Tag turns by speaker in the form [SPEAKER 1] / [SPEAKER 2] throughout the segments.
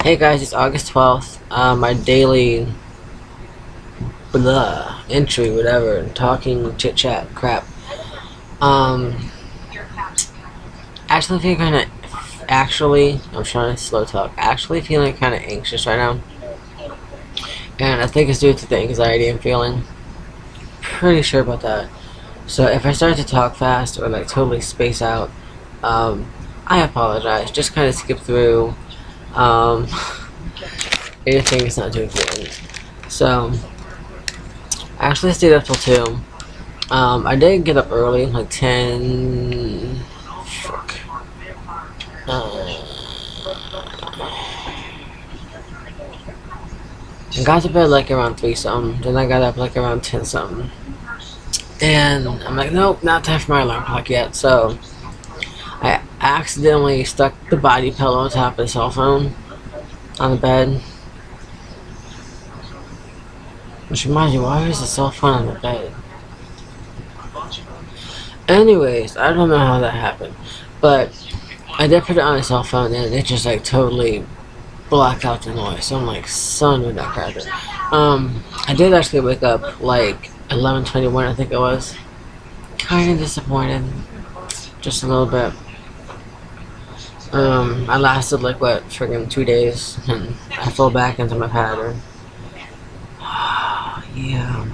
[SPEAKER 1] Hey guys, it's August 12th. My daily entry, whatever, talking, chit chat, crap. Um, actually feeling I'm trying to slow talk. Actually feeling kind of anxious right now, and I think it's due to the anxiety I'm feeling. Pretty sure about that. So if I start to talk fast or like totally space out, I apologize. Just kind of skip through. Anything is not too important. So, I actually stayed up till 2. I did get up early, like 10... Fuck. I got to bed like around 3 something. Then I got up like around 10 something. And I'm like, nope, not time for my alarm clock yet. So, I accidentally stuck the body pillow on top of the cell phone on the bed. Which reminds you, why is the cell phone on the bed? Anyways, I don't know how that happened, but I did put it on the cell phone and it just like totally blocked out the noise. So I'm like, son of a nutcracker. I did actually wake up like 11:21, I think it was. Kind of disappointed, just a little bit. I lasted like what, friggin' 2 days, and I fell back into my pattern. Yeah.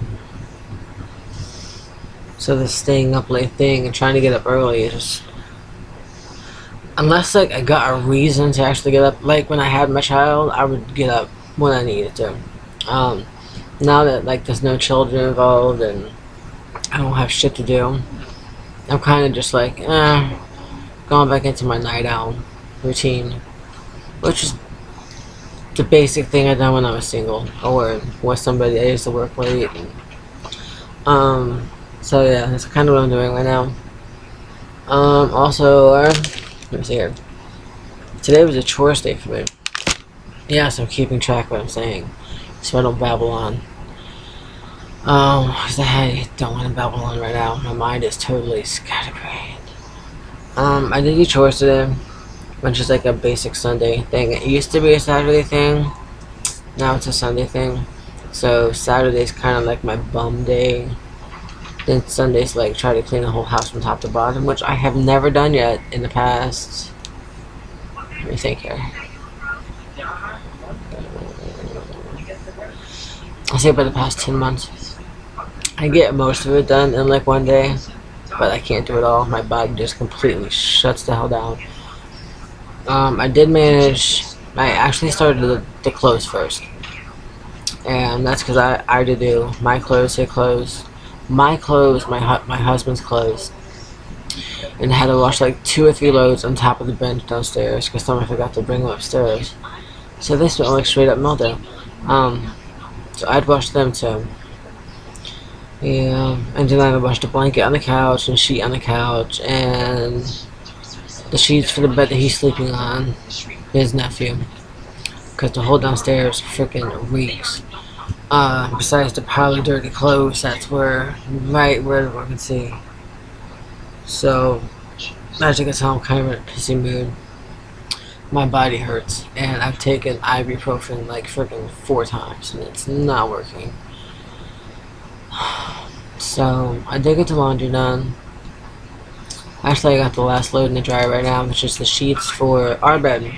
[SPEAKER 1] So the staying up late thing and trying to get up early is just, unless like I got a reason to actually get up, like when I had my child, I would get up when I needed to. Now that like there's no children involved and I don't have shit to do, I'm kind of just like, going back into my night owl routine, which is the basic thing I done when I was single or with somebody I used to work late. So yeah, that's kind of what I'm doing right now. Also, let me see here. Today was a chores day for me. Yeah, so I'm keeping track of what I'm saying, so I don't babble on. Cause I don't want to babble on right now. My mind is totally scatterbrained. I did do chores today, which is like a basic Sunday thing. It used to be a Saturday thing, now it's a Sunday thing. So Saturday's kind of like my bum day. Then Sunday's like try to clean the whole house from top to bottom, which I have never done yet in the past. Let me think here. I say about the past 10 months. I get most of it done in like one day, but I can't do it all. My body just completely shuts the hell down. I did manage. I actually started the clothes first, and that's because I had to do my clothes, his clothes, my clothes, my husband's clothes, and I had to wash like 2 or 3 loads on top of the bench downstairs because someone forgot to bring them upstairs. So they smell like straight up mildew. So I'd wash them too. Yeah, and then I'd wash the blanket on the couch and sheet on the couch and the sheets for the bed that he's sleeping on, his nephew, because the whole downstairs freaking reeks. Besides the pile of dirty clothes, that's right where everyone can see. So, as you can tell, I'm kind of in a pissy mood. My body hurts, and I've taken ibuprofen like freaking 4 times, and it's not working. So, I did get the laundry done. Actually, I got the last load in the dryer right now, which is the sheets for our bed.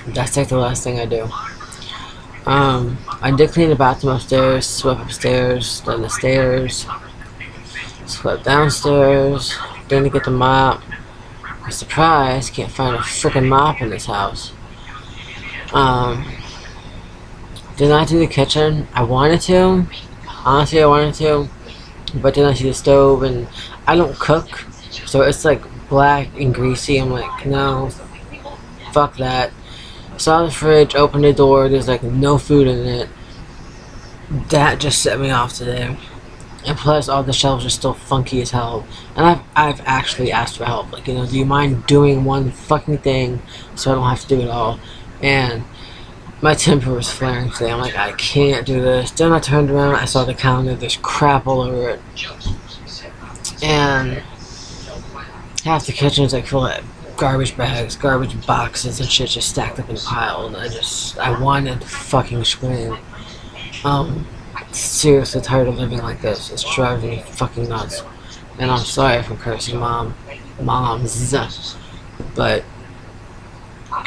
[SPEAKER 1] That's like the last thing I do. I did clean the bathroom upstairs, swept upstairs, then the stairs, swept downstairs, then to get the mop. Surprise, can't find a freaking mop in this house. Did not do the kitchen. I wanted to. Honestly, I wanted to. But then I see the stove, and I don't cook. So it's like black and greasy. I'm like, no, fuck that. Saw the fridge, opened the door, there's like no food in it. That just set me off today. And plus all the shelves are still funky as hell. And I've actually asked for help. Like, do you mind doing one fucking thing so I don't have to do it all? And my temper was flaring today. I'm like, I can't do this. Then I turned around, I saw the counter, there's crap all over it. And half the kitchen is like full of garbage bags, garbage boxes and shit just stacked up in a pile, and I wanted to fucking scream. Seriously tired of living like this. It's driving me fucking nuts. And I'm sorry for cursing moms, but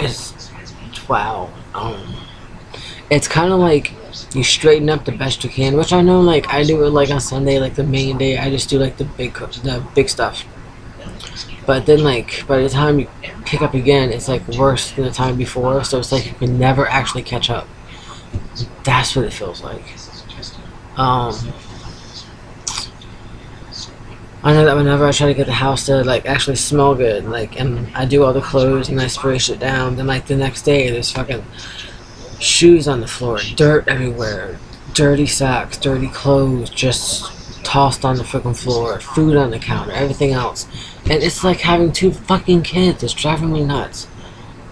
[SPEAKER 1] it's, wow. It's kind of like you straighten up the best you can, which I know, like, I do it like on Sunday, like the main day. I just do like the big stuff. But then, like, by the time you pick up again, it's like worse than the time before. So it's like you can never actually catch up. That's what it feels like. I know that whenever I try to get the house to like actually smell good, like, and I do all the clothes and I spray shit down, then like the next day there's fucking shoes on the floor, dirt everywhere, dirty socks, dirty clothes just tossed on the fucking floor, food on the counter, everything else. And it's like having 2 fucking kids. It's driving me nuts.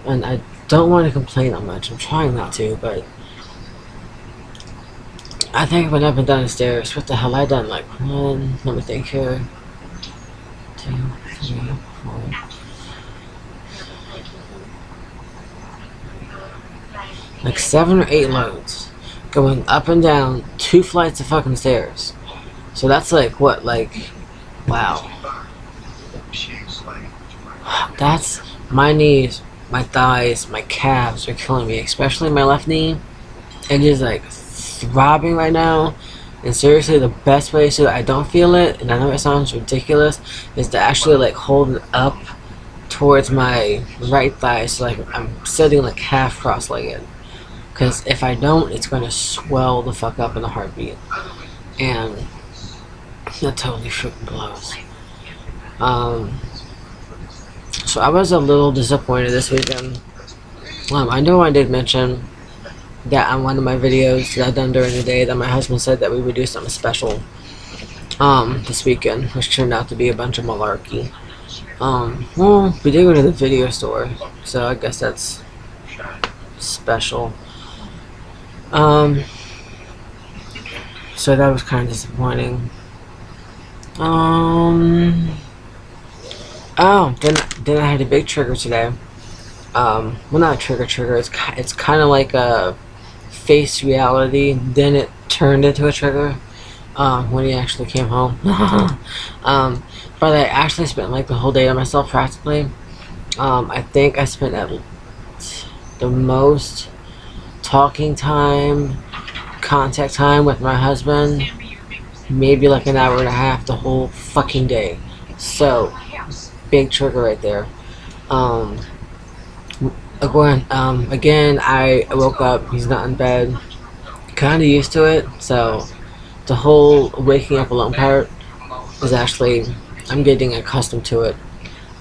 [SPEAKER 1] And I don't want to complain that much. I'm trying not to, but I think when I've been downstairs, what the hell I done? Like 1, let me think here, 2, 3, 4. Like 7 or 8 loads going up and down 2 flights of fucking stairs. So that's like what, like, wow. That's, my knees, my thighs, my calves are killing me, especially my left knee. It is like throbbing right now. And seriously, the best way so that I don't feel it, and I know it sounds ridiculous, is to actually like hold it up towards my right thigh, so like I'm sitting like half cross-legged. Because if I don't, it's going to swell the fuck up in a heartbeat. And that totally freaking blows. So I was a little disappointed this weekend. I know I did mention that on one of my videos that I've done during the day that my husband said that we would do something special this weekend, which turned out to be a bunch of malarkey. Well, we did go to the video store, so I guess that's special. So that was kind of disappointing. Oh, then I had a big trigger today. Well, not a trigger. It's kind of like a face reality. Then it turned into a trigger when he actually came home. But I actually spent like the whole day on myself practically. I think I spent at the most talking time, contact time with my husband, maybe like an hour and a half the whole fucking day. So big trigger right there. Again, I woke up, he's not in bed, kinda used to it, so the whole waking up alone part is actually, I'm getting accustomed to it.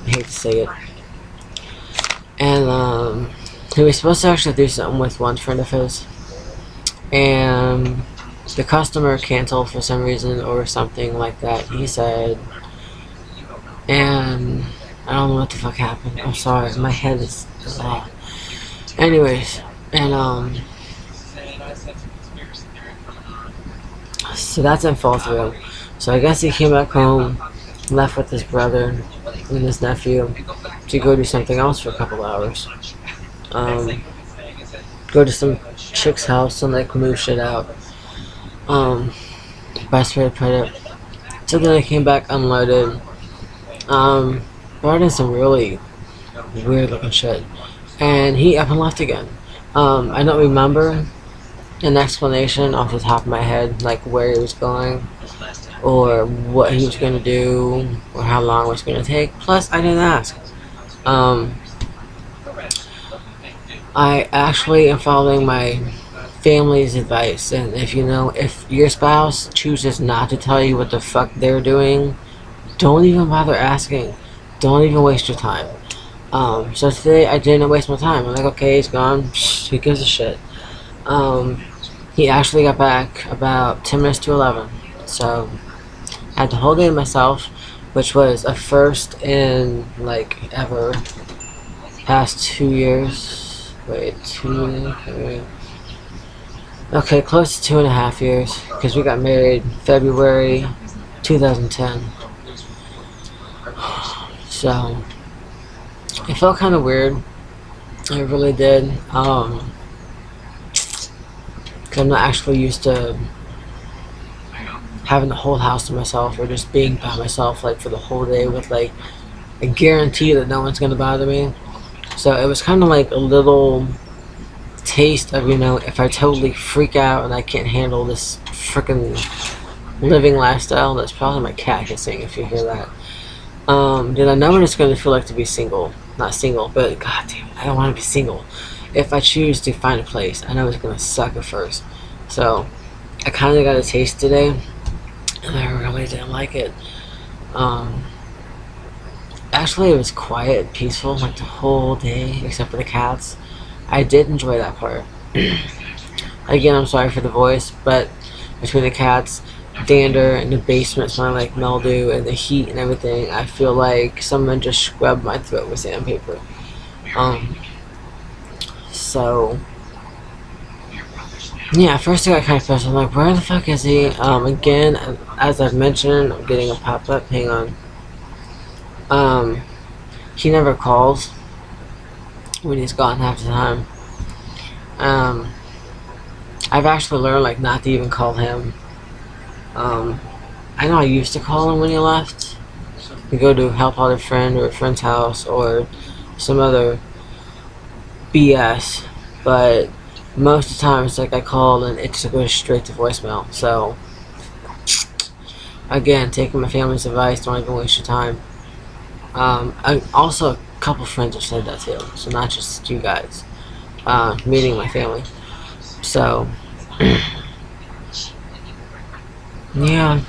[SPEAKER 1] I hate to say it. And he was supposed to actually do something with one friend of his, and the customer canceled for some reason or something like that, he said. And I don't know what the fuck happened. I'm sorry, my head is anyways, and so that's in fall through. So I guess he came back home, left with his brother and his nephew to go do something else for a couple hours. Go to some chick's house and like move shit out. Best way to put it. So then I came back, unloaded, brought in some really weird looking shit, and he up and left again. I don't remember an explanation off the top of my head, like where he was going, or what he was going to do, or how long it was going to take. Plus, I didn't ask. I actually am following my family's advice, and if your spouse chooses not to tell you what the fuck they're doing, don't even bother asking. Don't even waste your time. So today I didn't waste my time. I'm like, okay, he's gone. Psh, who gives a shit? He actually got back about 10 minutes to 11. So I had the whole day to myself, which was a first in like ever. Past 2 years. Wait, 2 years? Okay, close to 2.5 years, because we got married February 2010. So It felt kind of weird. It really did. 'Cause I'm not actually used to having the whole house to myself or just being by myself like for the whole day with like a guarantee that no one's gonna bother me. So it was kind of like a little taste of, you know, if I totally freak out and I can't handle this freaking living lifestyle. That's probably my cat hissing if you hear that. Then I know what it's going to feel like to be single. Not single, but god damn it, I don't want to be single. If I choose to find a place, I know it's going to suck at first. So I kind of got a taste today, and I really didn't like it. Actually, it was quiet and peaceful like the whole day, except for the cats. I did enjoy that part. Again, I'm sorry for the voice, but between the cats, dander, and the basement smelling like mildew, and the heat and everything, I feel like someone just scrubbed my throat with sandpaper. So yeah, first I got kind of pissed. I'm like, where the fuck is he? Again, as I've mentioned, I'm getting a pop-up. Hang on. He never calls when he's gone half the time. I've actually learned like not to even call him. I know I used to call him when he left to go to help out a friend or a friend's house or some other BS, but most of the time it's like I call and it just goes straight to voicemail. So again, taking my family's advice, don't even waste your time. Also, a couple friends have said that too, so not just you guys, meaning my family. So yeah.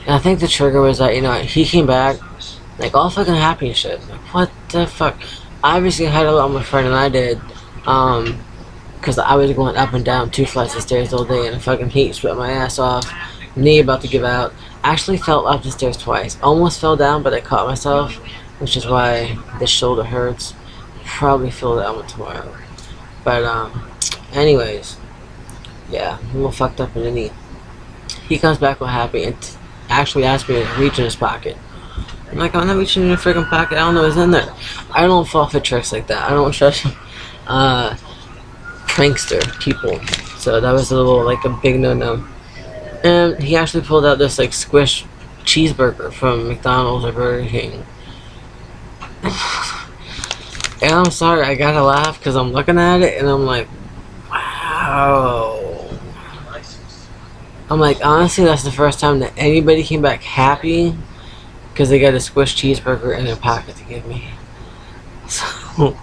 [SPEAKER 1] And I think the trigger was that, you know, he came back like all fucking happy and shit. Like, what the fuck? Obviously I had a lot more fun than I did, because I was going up and down 2 flights of stairs all day and the fucking heat sweat my ass off, knee about to give out. Actually fell up the stairs twice, almost fell down, but I caught myself, which is why this shoulder hurts. Probably feel that one tomorrow. But anyways, yeah, I'm a little fucked up in the knee. He comes back all happy and actually asked me to reach in his pocket. I'm like, I'm not reaching in your freaking pocket. I don't know what's in there. I don't fall for tricks like that. I don't trust prankster people. So that was a little, like, a big no-no. And he actually pulled out this, like, squish cheeseburger from McDonald's or Burger King. And I'm sorry, I gotta laugh because I'm looking at it and I'm like, wow. I'm like, honestly, that's the first time that anybody came back happy because they got a squish cheeseburger in their pocket to give me. So,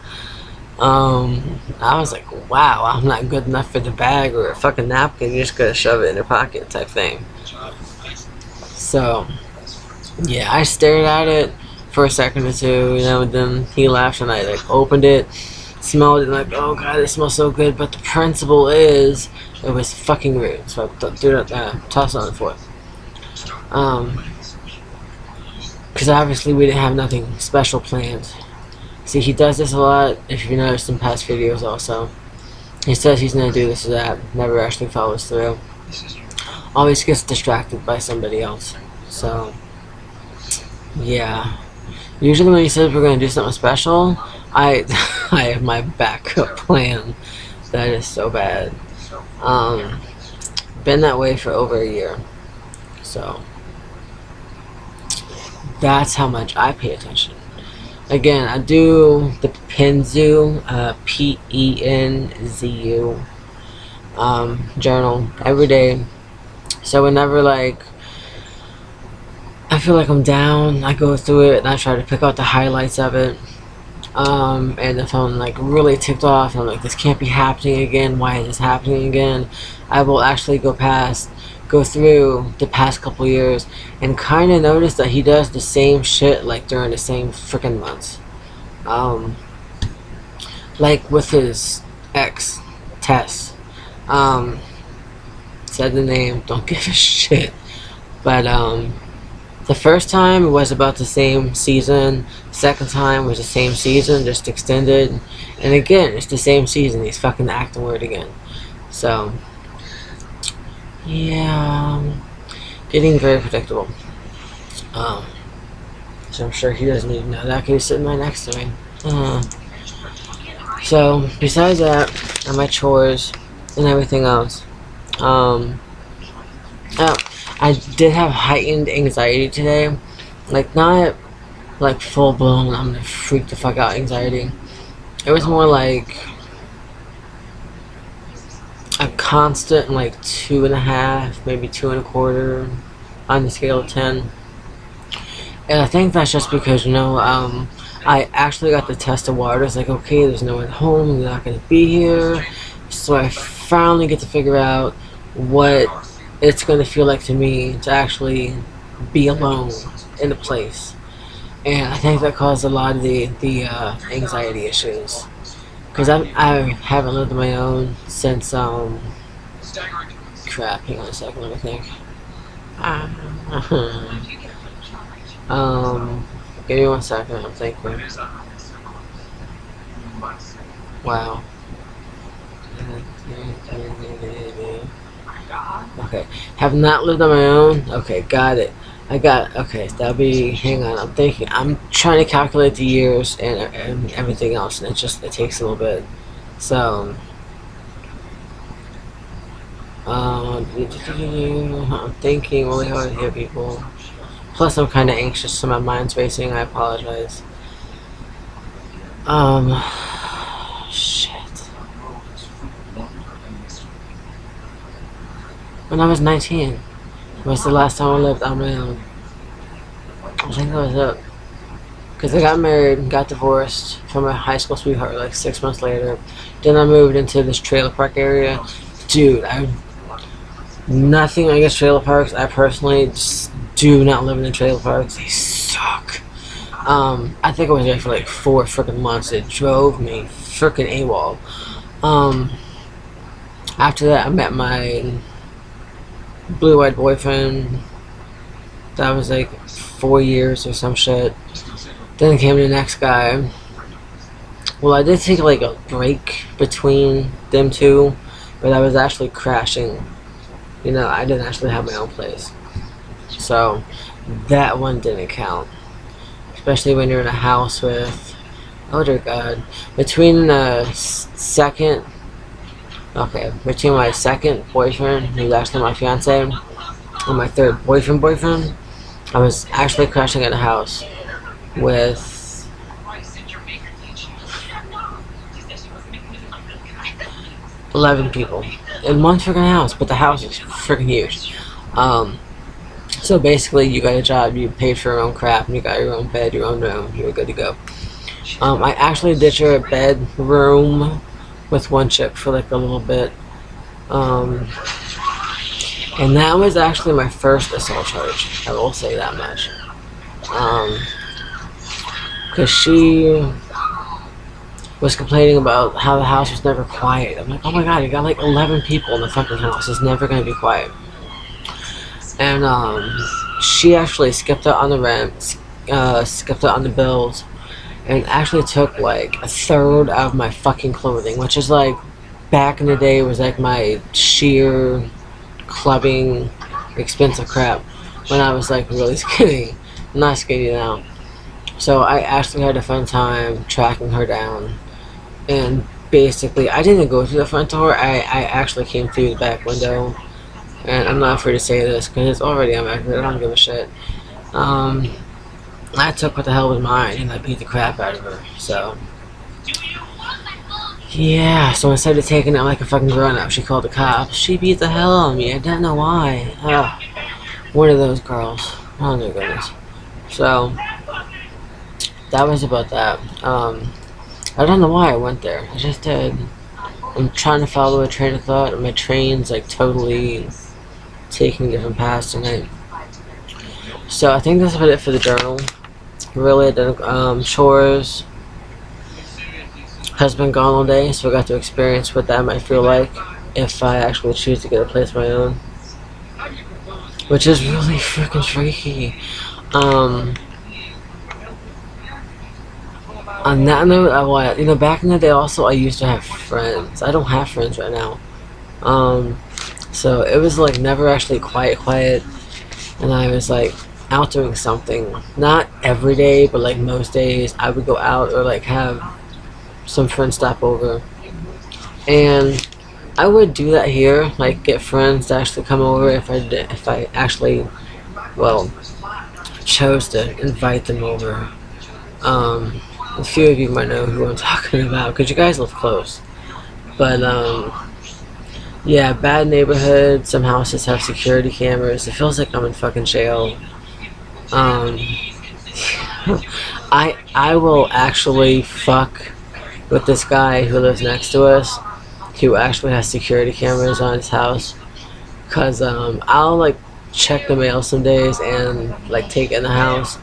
[SPEAKER 1] I was like, wow, I'm not good enough for the bag or a fucking napkin. You just gotta shove it in their pocket type thing. So, yeah, I stared at it for a second or two, you know, and then he laughed and I like opened it, smelled it, and like, oh god, it smells so good. But the principle is, it was fucking rude. So I tossed it on the floor. Because obviously we didn't have nothing special planned. See, he does this a lot, if you noticed in past videos also. He says he's gonna do this or that, never actually follows through. Always gets distracted by somebody else. So, yeah. Usually when he says we're gonna do something special, I have my backup plan. That is so bad. Been that way for over a year. So that's how much I pay attention. Again, I do the Penzu, Penzu, journal every day. So whenever, like, I feel like I'm down, I go through it and I try to pick out the highlights of it. And if I'm like really ticked off and I'm like, this can't be happening again, why is this happening again, I will actually go through the past couple years and kind of notice that he does the same shit like during the same freaking months. Like with his ex, Tess. Said the name, don't give a shit. But the first time was about the same season. Second time was the same season, just extended. And again, it's the same season. He's fucking acting weird again. So, yeah, getting very predictable. which I'm sure he doesn't even know that because he's sitting right next to me. So, besides that, and my chores and everything else, oh, I did have heightened anxiety today. Like, not like full blown, I'm gonna freak the fuck out anxiety. It was more like a constant, like 2.5, maybe 2.25 on the scale of 10. And I think that's just because, you know, I actually got to test the waters. Like, okay, there's no one home, they're not gonna be here. So I finally get to figure out what it's gonna feel like to me to actually be alone in a place. And I think that caused a lot of the anxiety issues. Because I haven't lived on my own since, crap, hang on a second, let me think. Give me 1 second, I'm thinking. Wow. Okay, have not lived on my own? Okay, got it. Okay, that'll be, hang on, I'm trying to calculate the years and everything else, and it takes a little bit. So, I'm thinking really hard here, people. Plus, I'm kind of anxious, so my mind's racing, I apologize. Shit. When I was 19. Was the last time I lived on my own. I think that was it. Because I got married, got divorced from my high school sweetheart like 6 months later. Then I moved into this trailer park area. Dude, nothing against trailer parks. I personally just do not live in the trailer parks. They suck. I think I was there for like 4 freaking months. It drove me freaking AWOL. After that, I met my blue-eyed boyfriend. That was like 4 years or some shit. Then came the next guy. Well, I did take like a break between them two, but I was actually crashing. You know, I didn't actually have my own place, so that one didn't count. Especially when you're in a house with, oh dear God, between my second boyfriend, who's actually my fiance, and my third boyfriend, I was actually crashing at a house with 11 people in one freaking house, but the house is freaking huge. So basically, you got a job, you paid for your own crap, and you got your own bed, your own room, you were good to go. I actually did share a bedroom with one chick for like a little bit. And that was actually my first assault charge. I will say that much. Because she was complaining about how the house was never quiet. I'm like, oh my God, you got like 11 people in the fucking house. It's never going to be quiet. And she actually skipped out on the rent, skipped out on the bills, and actually took like a third of my fucking clothing, which is like, back in the day, was like my sheer clubbing expensive crap when I was like really skinny. I'm not skinny now. So I actually had a fun time tracking her down, and basically I didn't go through the front door. I actually came through the back window, and I'm not afraid to say this because it's already on record. I don't give a shit. I took what the hell was mine and I beat the crap out of her. So yeah, so instead of taking it like a fucking grown-up, she called the cops. She beat the hell out of me. I don't know why. One of those girls. Oh my goodness. So that was about that. I don't know why I went there. I just did. I'm trying to follow a train of thought, and my train's like totally taking different paths tonight. So I think that's about it for the journal. Really, chores has been gone all day, so I got to experience what that might feel like if I actually choose to get a place of my own, which is really freaking freaky. On that note, back in the day also I used to have friends. I don't have friends right now. So it was like never actually quiet, and I was like out doing something. Not every day, but like most days, I would go out or like have some friends stop over. And I would do that here, like get friends to actually come over if I actually, well, chose to invite them over. A few of you might know who I'm talking about because you guys live close. But yeah, bad neighborhood. Some houses have security cameras. It feels like I'm in fucking jail. Um, I will actually fuck with this guy who lives next to us, who actually has security cameras on his house. Cause I'll like check the mail some days and like take it in the house,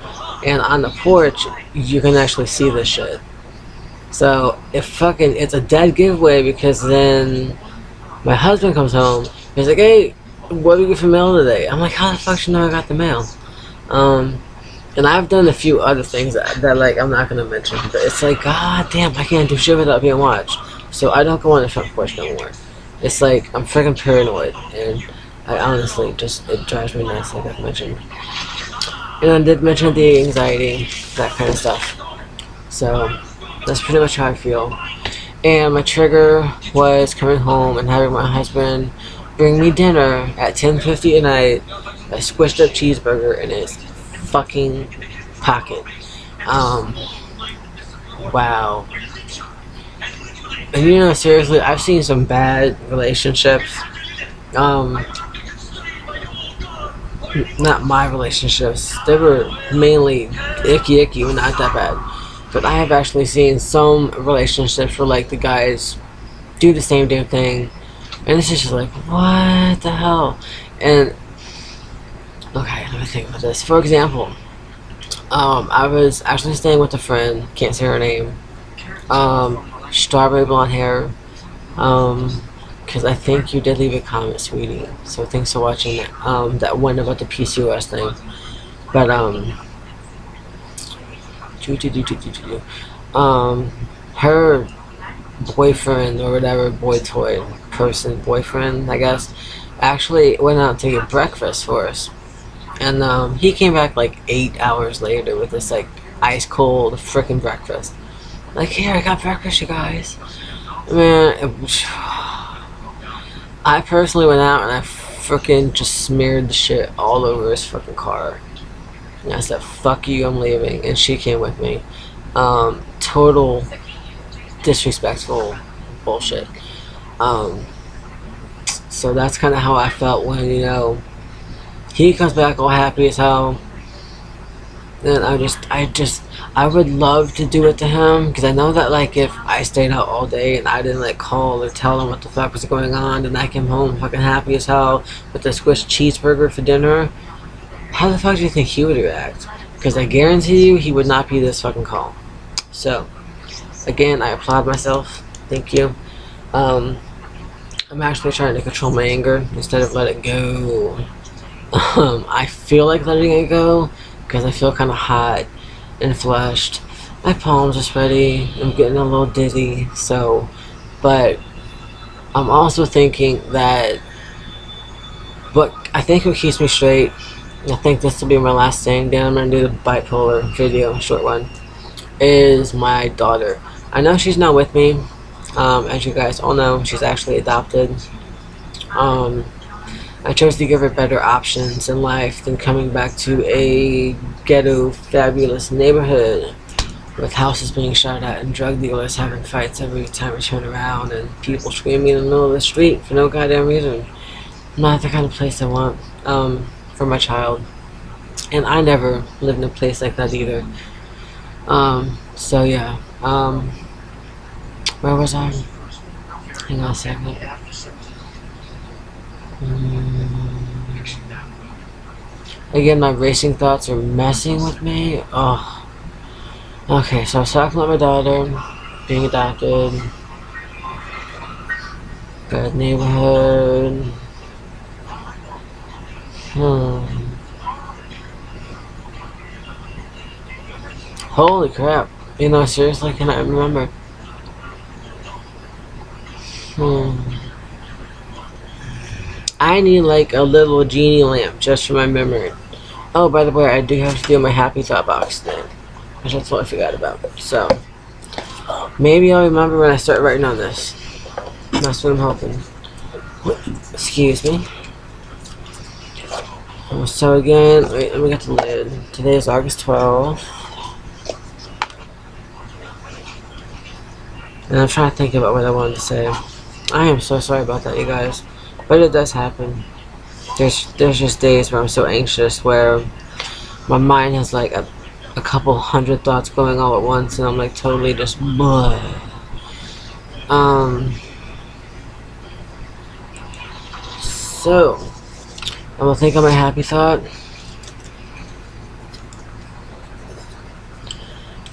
[SPEAKER 1] and on the porch you can actually see this shit. So it's a dead giveaway because then my husband comes home. He's like, "Hey, what did you get for mail today?" I'm like, "How the fuck you know I got the mail?" Um, and I've done a few other things that like I'm not gonna mention, but it's like, god damn, I can't do shit without being watched. So I don't go on the front porch no more. It's like I'm freaking paranoid, and I honestly just it drives me nuts, like I've mentioned. And I did mention the anxiety, that kind of stuff. So that's pretty much how I feel. And my trigger was coming home and having my husband bring me dinner at 10:50 at night, a squished up cheeseburger in his fucking pocket. Um, wow. And you know, seriously, I've seen some bad relationships. Um, Not my relationships. They were mainly icky, but not that bad. But I have actually seen some relationships where like the guys do the same damn thing, and it's just like, what the hell? And okay, let me think about this. For example, I was actually staying with a friend. Can't say her name. Strawberry blonde hair. Because I think you did leave a comment, sweetie. So thanks for watching that. That one about the PCOS thing. But her boyfriend or whatever, boy toy person, boyfriend, I guess, actually went out to get breakfast for us. And he came back like 8 hours later with this like ice cold freaking breakfast. Like, here, I got breakfast, you guys. Man, I personally went out and I freaking just smeared the shit all over his fucking car. And I said, fuck you, I'm leaving. And she came with me. Total disrespectful bullshit. So that's kind of how I felt when, you know, he comes back all happy as hell. And I would love to do it to him, because I know that like if I stayed out all day and I didn't like call or tell him what the fuck was going on, and I came home fucking happy as hell with a squished cheeseburger for dinner, how the fuck do you think he would react? Because I guarantee you he would not be this fucking calm. So again, I applaud myself. Thank you. I'm actually trying to control my anger instead of let it go. I feel like letting it go because I feel kind of hot and flushed. My palms are sweaty. I'm getting a little dizzy. So, but I'm also thinking that what I think what keeps me straight, I think this will be my last thing, then I'm going to do the bipolar video, short one, is my daughter. I know she's not with me. As you guys all know, she's actually adopted. I chose to give her better options in life than coming back to a ghetto, fabulous neighborhood with houses being shot at and drug dealers having fights every time we turn around and people screaming in the middle of the street for no goddamn reason. Not the kind of place I want for my child. And I never lived in a place like that either. So yeah. Where was I? Hang on a second. Again, my racing thoughts are messing with me. Oh. Okay, so I was talking about my daughter being adopted. Bad neighborhood. Holy crap. You know, seriously, I cannot remember. I need like a little genie lamp just for my memory. Oh, by the way, I do have to do my happy thought box today, which I totally forgot about. So maybe I'll remember when I start writing on this. That's what I'm hoping. Excuse me. So again, wait, let me get the lid. Today is August 12th. And I'm trying to think about what I wanted to say. I am so sorry about that, you guys. But it does happen. There's just days where I'm so anxious, where my mind has like a couple hundred thoughts going all at once, and I'm like totally just blah. So I'm gonna think of my happy thought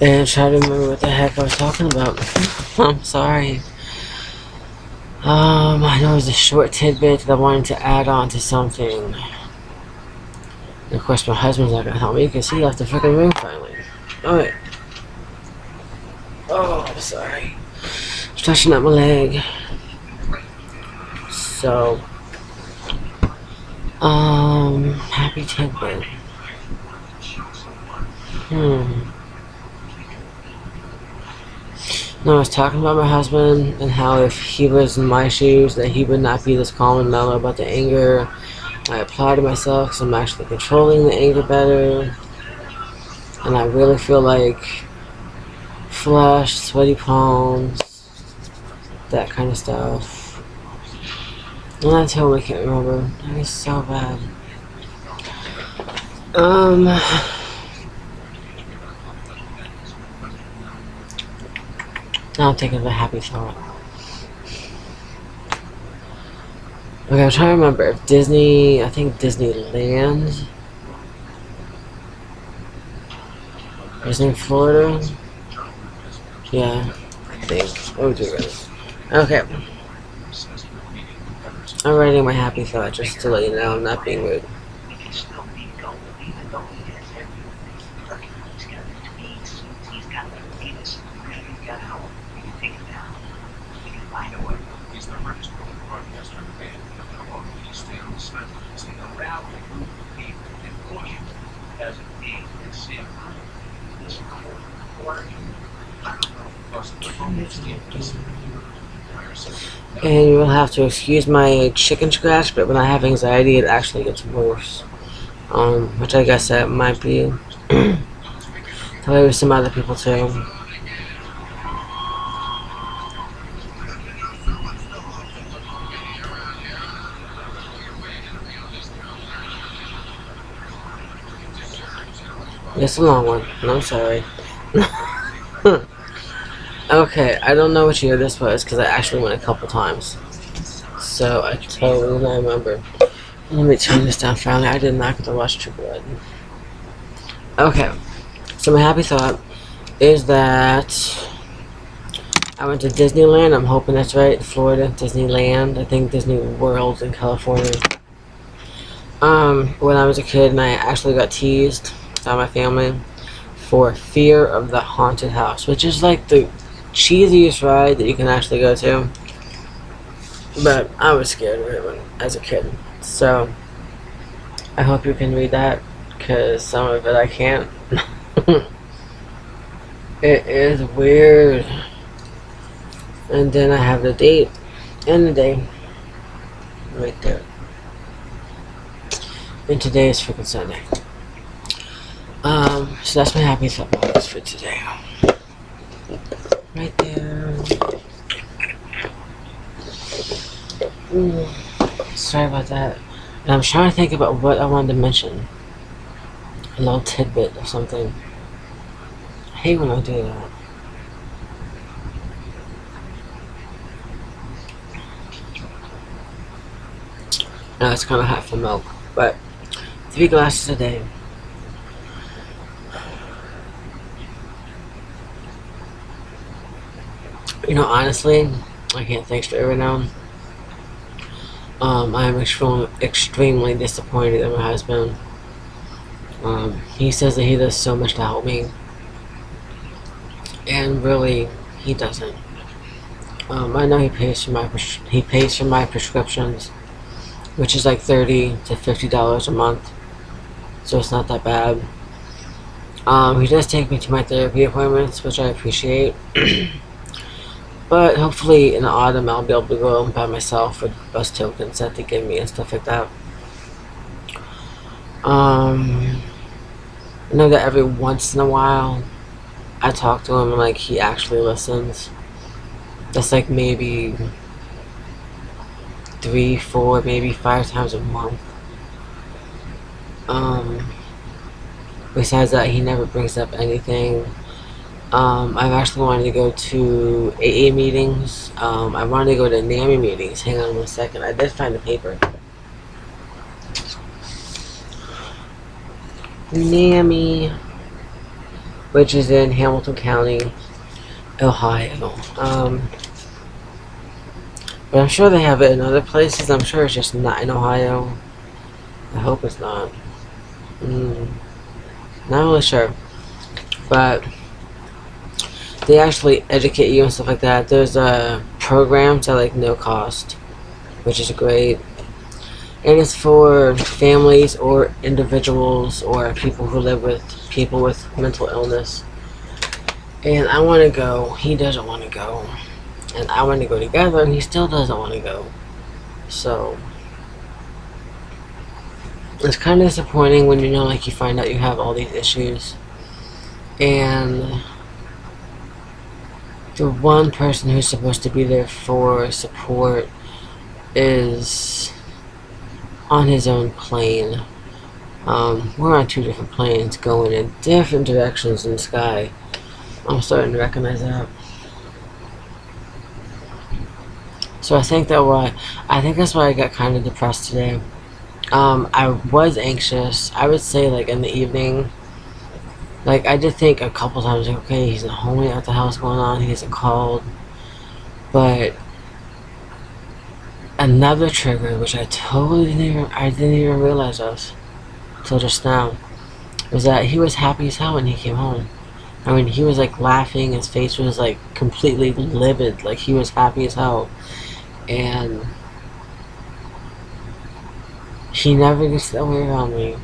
[SPEAKER 1] and try to remember what the heck I was talking about. I'm sorry. I know it was a short tidbit that I wanted to add on to something. And of course, my husband's not gonna help me because he left the freaking room finally. Alright. Oh, I'm sorry. Stretching out my leg. So, happy tidbit. No, I was talking about my husband and how if he was in my shoes, that he would not be this calm and mellow about the anger. I applauded myself because I'm actually controlling the anger better. And I really feel like flushed, sweaty palms, that kind of stuff. And I totally can't remember. That is so bad. Now I'm thinking of a happy thought. Okay, I'm trying to remember if Disney, I think Disneyland is in Florida. Yeah, I think. Oh, dear. Okay. I'm writing my happy thought just to let you know I'm not being rude. And you will have to excuse my chicken scratch, but when I have anxiety, it actually gets worse. Which I guess that might be the way with some other people too. It's a long one, and I'm sorry. Okay, I don't know which year this was because I actually went a couple times. So I totally don't remember. Let me turn this down finally. I did not get to watch True Blood. Okay, so my happy thought is that I went to Disneyland. I'm hoping that's right. Florida, Disneyland. I think Disney World in California. When I was a kid, and I actually got teased by my family for fear of the haunted house, which is like the cheesiest ride that you can actually go to. But I was scared of it as a kid. So I hope you can read that, because some of it I can't. It is weird. And then I have the date and the day right there. And today is freaking Sunday. So that's my happy thought box for today. Right there. Sorry about that. And I'm trying to think about what I wanted to mention. A little tidbit or something. I hate when I do that. Now it's kind of hot for milk, but 3 glasses a day. You know, honestly, I can't think straight right now. I am extremely disappointed in my husband. He says that he does so much to help me, and really, he doesn't. I know he pays for my prescriptions, which is like $30 to $50 a month. so it's not that bad. He does take me to my therapy appointments, which I appreciate. But hopefully in the autumn I'll be able to go by myself with bus tokens that they give me and stuff like that. I know that every once in a while I talk to him and like he actually listens. That's like maybe 3, 4, maybe 5 times a month. Besides that, he never brings up anything. I've actually wanted to go to AA meetings. I wanted to go to NAMI meetings. Hang on 1 second. I did find the paper. NAMI, which is in Hamilton County, Ohio. But I'm sure they have it in other places. I'm sure it's just not in Ohio. I hope it's not. Not really sure. But they actually educate you and stuff like that. There's programs at like no cost, which is great. And it's for families or individuals or people who live with people with mental illness. And I want to go. He doesn't want to go. And I want to go together, and he still doesn't want to go. So it's kind of disappointing when you know, like, you find out you have all these issues, and the one person who's supposed to be there for support is on his own plane. We're on 2 different planes going in different directions in the sky. I'm starting to recognize that. So I think that's why I got kind of depressed today. I was anxious. I would say like in the evening. Like I did think a couple times, like, okay, he's not home at the house going on. He hasn't called. But another trigger, which I didn't even realize of until just now, was that he was happy as hell when he came home. I mean, he was like laughing. His face was like completely livid. Like he was happy as hell. And he never gets that way around me.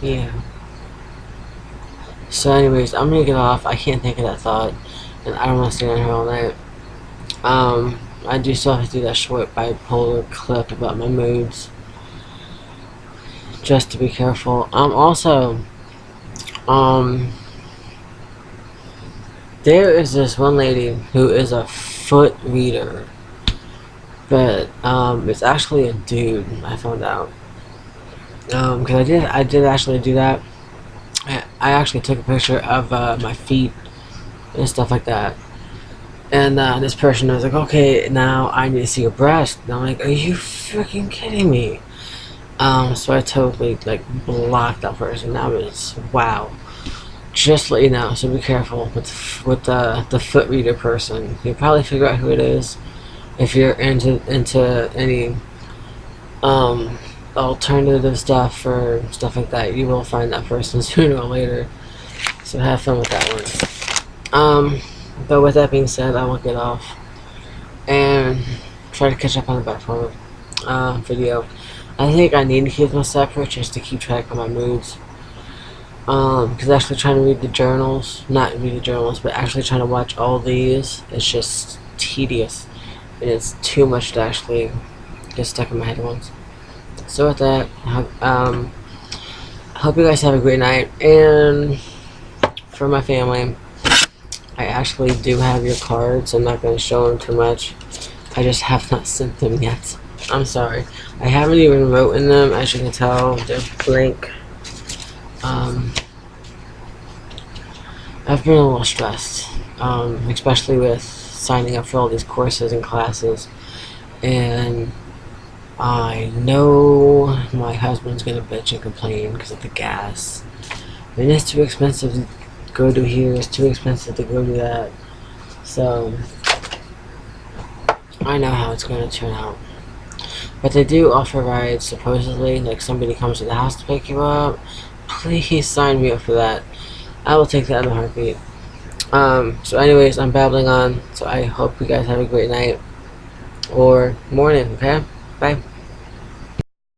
[SPEAKER 1] Yeah. So anyways, I'm gonna get off. I can't think of that thought. And I don't want to stay on here all night. I do still have to do that short bipolar clip about my moods. Just to be careful. Also, there is this one lady who is a foot reader. But, it's actually a dude, I found out. Because I did actually do that. I actually took a picture of, my feet and stuff like that. And this person was like, okay, now I need to see your breast. And I'm like, are you freaking kidding me? So I totally like blocked that person. That was wow. Just to let you know, so be careful with the foot reader person. You'll probably figure out who it is if you're into any alternative stuff or stuff like that. You will find that person sooner or later. So have fun with that one. But with that being said, I will get off and try to catch up on the background video. I think I need to keep them separate just to keep track of my moods. Because actually trying to read the journals, not read the journals, but actually trying to watch all these, it's just tedious. And it's too much to actually get stuck in my head at once. So with that, I hope you guys have a great night. And for my family, I actually do have your cards. I'm not going to show them too much. I just have not sent them yet. I'm sorry. I haven't even written them. As you can tell, they're blank. I've been a little stressed, especially with signing up for all these courses and classes. And I know my husband's going to bitch and complain because of the gas. And it's too expensive to go to here, it's too expensive to go to that. So I know how it's going to turn out. But they do offer rides, supposedly, like somebody comes to the house to pick you up, please sign me up for that. I will take that in a heartbeat. So anyways, I'm babbling on, so I hope you guys have a great night or morning, okay? Bye.